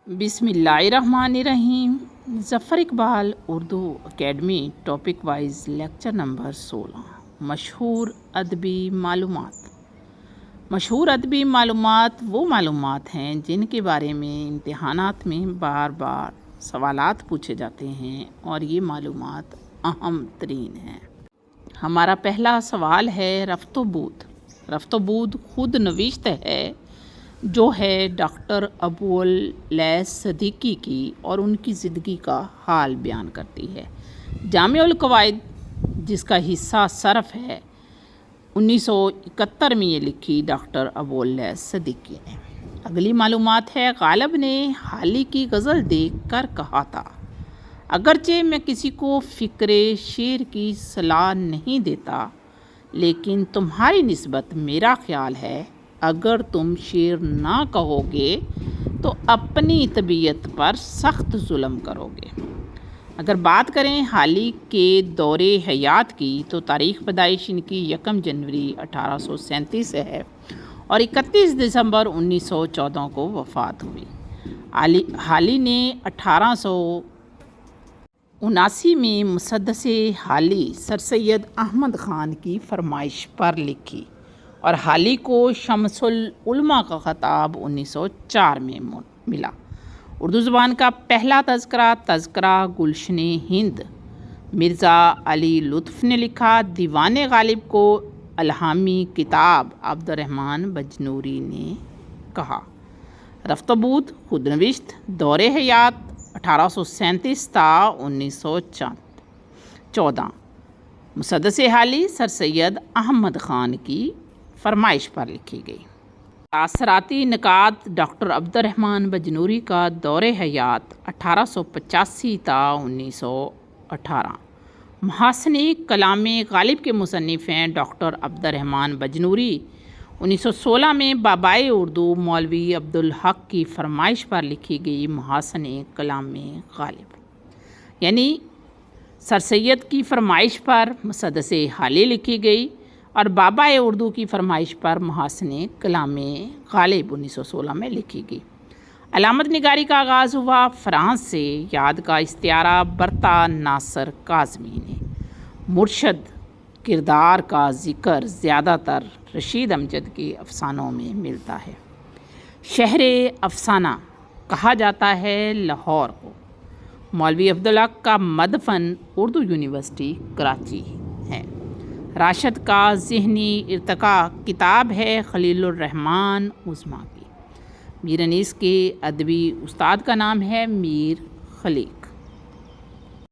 بسم اللہ الرحمن الرحیم۔ Zafar Iqbal Urdu academy topic wise lecture number 16 مشہور ادبی معلومات۔ مشہور ادبی معلومات وہ معلومات ہیں جن کے بارے میں امتحانات میں بار بار سوالات پوچھے جاتے ہیں اور یہ معلومات اہم ترین ہیں۔ ہمارا پہلا سوال ہے رفت و بود۔ رفت و بود خود نوشت ہے جو ہے ڈاکٹر ابواللیث صدیقی کی اور ان کی زندگی کا حال بیان کرتی ہے۔ جامع القواعد جس کا حصہ صرف ہے 1971 میں یہ لکھی ڈاکٹر ابواللیث صدیقی نے۔ اگلی معلومات ہے غالب نے حالی کی غزل دیکھ کر کہا تھا اگرچہ میں کسی کو فکر شعر کی صلاح نہیں دیتا لیکن تمہاری نسبت میرا خیال ہے اگر تم شعر نہ کہو گے تو اپنی طبیعت پر سخت ظلم کرو گے۔ اگر بات کریں حالی کے دور حیات کی تو تاریخ پیدائش ان کی 1 جنوری 1837 ہے اور 31 دسمبر 1914 کو وفات ہوئی۔ حالی نے 1879 میں مسدس حالی سر سید احمد خان کی فرمائش پر لکھی اور حالی کو شمس العلماء کا خطاب 1904 میں ملا۔ اردو زبان کا پہلا تذکرہ گلشن ہند مرزا علی لطف نے لکھا۔ دیوان غالب کو الہامی کتاب عبدالرحمن بجنوری نے کہا۔ رفت و بود خود نوشت دور حیات 1837 تا 1914 مسدس حالی سر سید احمد خان کی فرمائش پر لکھی گئی۔ تاثراتی نکات ڈاکٹر عبدالرحمن بجنوری کا دور حیات 1885 تا 1918 محاسن کلام غالب کے مصنف ہیں ڈاکٹر عبدالرحمن بجنوری۔ 1916 میں بابائے اردو مولوی عبدالحق کی فرمائش پر لکھی گئی محاسن کلام غالب، یعنی سر سید کی فرمائش پر مسدس حالی لکھی گئی اور بابائے اردو کی فرمائش پر محاسن کلام غالب 1916 میں لکھی گئی۔ علامت نگاری کا آغاز ہوا فرانس سے۔ یاد کا استعارہ برتا ناصر کاظمی نے۔ مرشد کردار کا ذکر زیادہ تر رشید امجد کے افسانوں میں ملتا ہے۔ شہر افسانہ کہا جاتا ہے لاہور کو۔ مولوی عبدالحق کا مدفن اردو یونیورسٹی کراچی ہے۔ راشد کا ذہنی ارتقاء کتاب ہے خلیل الرحمن عظمیٰ کی۔ میر انیس کے ادبی استاد کا نام ہے میر خلیق۔